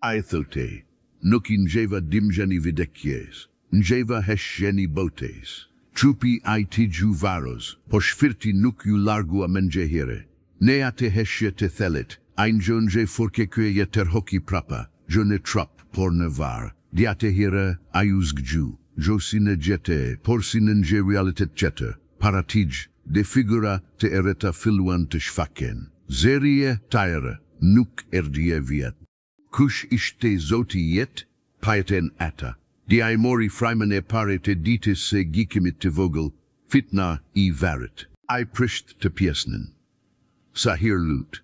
Ai thote, nuk I njeva dimgjeni videkjes, njeva heshjeni botes. Trupi ai ti gjuvaros, po shfirti nuk ju largua mengjehire. Ne ate heshje të thelit, ai njonje furke kye terhoki prapa, gjone trap por në var. Di ate hire ai uzgju, gjosine gjete, por si në nje realitet qete, paratij, de figura të ereta filluan të shfaken. Zerie tajre, nuk erdje vjet. Kush ishte zoti jet, pajeten ata. Di ai mori frajmen e pare të ditis se gikimit të vogël, fitna I varet. Ai prisht të pjesnin. Sa hir lut.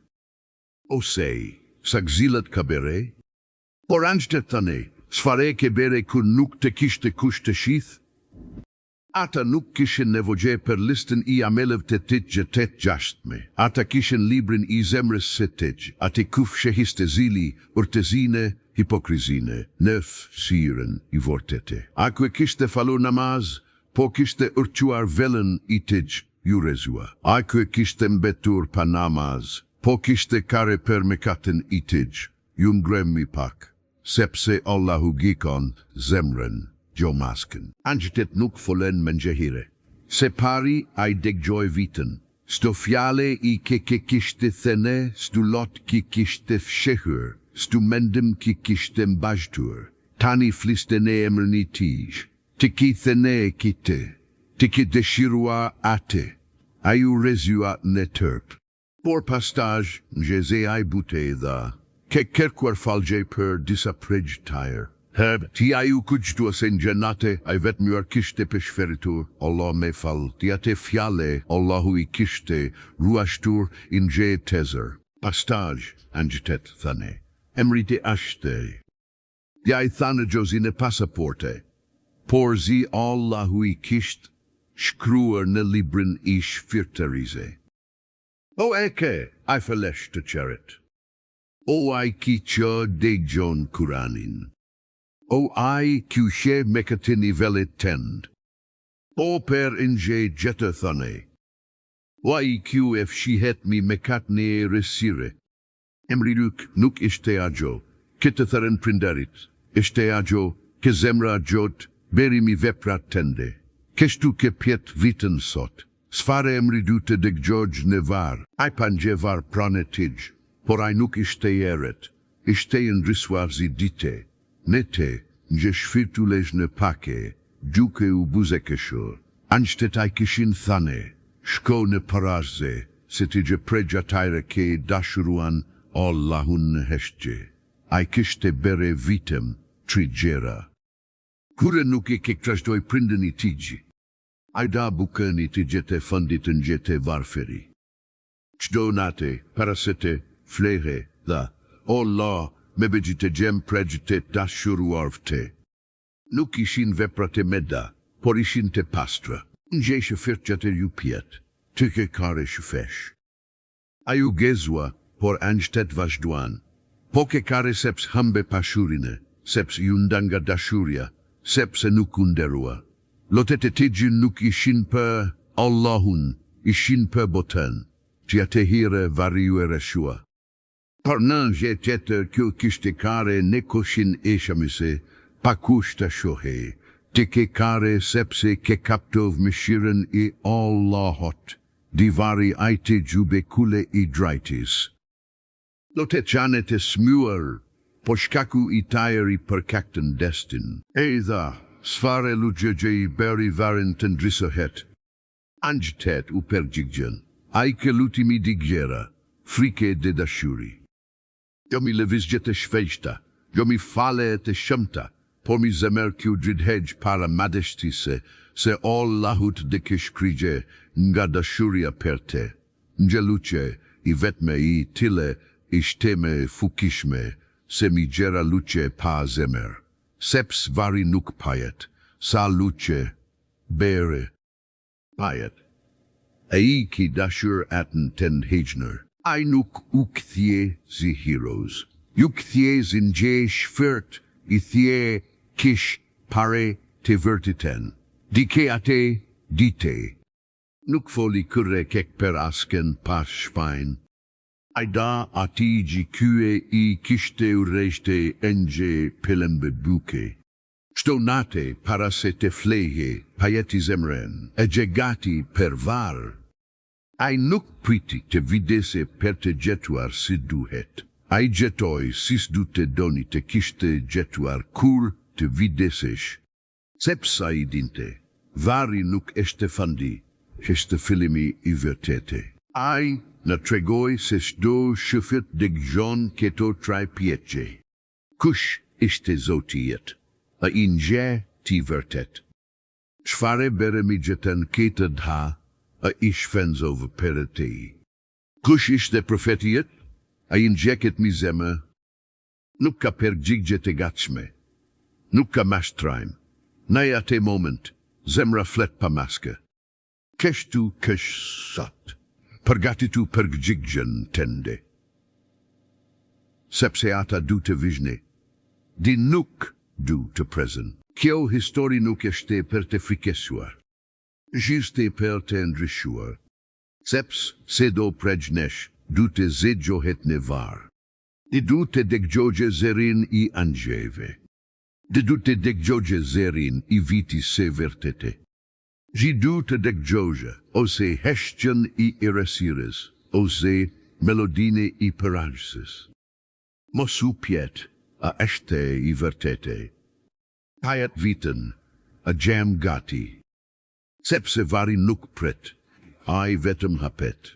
Ose, sa gzilat ka bere? Por anjte thane, sfare ke bere kun nuk të kishte kush të shith? Ata nuk kishin nevogje për listën I amelev të tëgjë të gjashtme. Ata kishin librin I zemrës së tëgjë, ati kuf shehiste zili, urtezine, hipokrizine, nëf siren I vortete. Akwe kishte falur namaz, po kishte urquar velen I tëgjë, ju rezua. Akwe kishte mbetur pa namaz, po kishte kare për mekaten I tëgjë, ju ngremi pak, sepse Allahu gikon zemrën. Gjomasken. Anjtet nuk folen mengjehire. Se pari ai degjoj vitën. Sto fjale I ke kishte thene, stu lot ki kishte fshehur, stu mendem ki kishte mbajtur. Tani fliste ne emrën I tij. Ti ki thene kite. Ti ki dëshirua ate. Ai u rezua në tërp. Por pastaj, njeze ai bute dha. Ke kerkuar falgje për disa pregj tajër. Herb, ti aju kujtua se në gjenate, ai vetë mjuar kishte peshferitur, Allah me fal, ti ate fjale, Allahu I kishte, ruashtur in gje tezer. Pastaj, anjitet thane, emrite ashte. Di ai thane gjozine pasaporte, por zi Allahu I kisht, shkruar në librin I shfirterize. O eke, ai felesh të qeret. O ai ki që degjon Kuranin. O ai kushe mekatin nivellit tend. O per inje jeta thane. O ai qf shihet mi mekat ne resire. Emri nuk ishte ajo. Këtë thërën prinderit. Ishte ajo, ke zemra ajot, beri mi vepra tende. Kështu ke pjet vitën sot. Sfare emri të dëgjoj në var. Ai panje var prane tij. Por ai nuk ishte eret. Ishte në risuar dite. Nete, nje shfirtu lesh në pake, gjuke u buzekeshur. Anjtet ai kishin thane, shko në parazze, se ti gje pregja tajre ke dashuruan Allahun në heshtje. Ai kishte bere vitem, tri gjera. Kure nuk I ke krashdoj prindën I tijji. Ai da bukën I ti gjete fëndit në gjete varferi. Qdo nate, parasete, flehe, dha, Allah, me begjite gjem pregjite dashuruarvte. Nuk ishin veprate meda, por ishin te pastra. Nje shëfirtjate ju pjet, të ke kare shëfesh. A ju gezua, por anjtet vazhduan. Po ke kare seps hambe pashurine, seps ju ndanga dashuria, sepse nuk underua. Lotete tijin nuk ishin për Allahun, ishin për boten, që ate hire variu e reshua. Par në gjetjetër kjo kishte kare ne koshin eshamise, pa kushta shohe, te ke kare sepse ke kaptov mishiren I Allahot, divari ajte gjube kule I drajtis. Lotet janet e smuar, po shkaku I tajri për kakten destin. Edha, sfare lugje I beri varin të ndrisohet. Anjtet u pergjigjen, ajke lutimi digjera, frike de dashuri. Jo mi levizje të shvejshta, jo mi fale të shëmta, por mi zemer kju dridhej para madeshtise, se Allahut de kishkrije nga dashuria per te. Nje luce, I vetme I tile, I shteme fukishme, se mi gjera luce pa zemer. Seps vari nuk payet, sa luce, bere, payet. I ki dashur aten ten hejner. Ai nuk u kthie zi heroes. Ju kthie zinje shfirt, I thie kish pare te vertiten. Dike ate, dite. Nuk foli kure kek per asken pas shpain. Aida ati gjikue I kishte urejshte enje pelembe buke. Stonate para se te fleje pajeti zemren, e gjegati per var. Ai nuk priti te videse per te gjetuar si duhet. Ai gjetoi sis du te doni te kishte gjetuar kur te videsesh. Sepsa I dinte, vari nuk eshte fandi, sheste filimi I vërtete. Ai na tregoi se shdo shëfit deg gjon keto trai pjeqe. Kush ishte zotijet, a inje ti vërtet. Shfare bere mi gjetën ketë dha, a ish fenzove për te. Kush ishte profetijet, a injeket mi zeme. Nuk ka per gjigjet e gatshme. Nuk ka mashtrajm. Nai ate moment, zemra flet pa maske. Keshtu kesh sot. Përgatitu për gjigjen tende. Sepse ata du të vizhne. Di nuk du të prezen. Kjo histori nuk eshte për të frikesuar. Gjiste për të ndryshuar. Seps se do pregjnesh du të zedjohet në var. Di du të degjoje zerin I angjeve. Di du të degjoje zerin I viti se vërtete. Ji du të degjoje ose heshtjen I errësirës, ose melodine I përgjësës. Mos u pjet, a eshte I vërtete. Hajat vitën, a jam gati. Sepse vari nuk pret, ai vetëm hapet.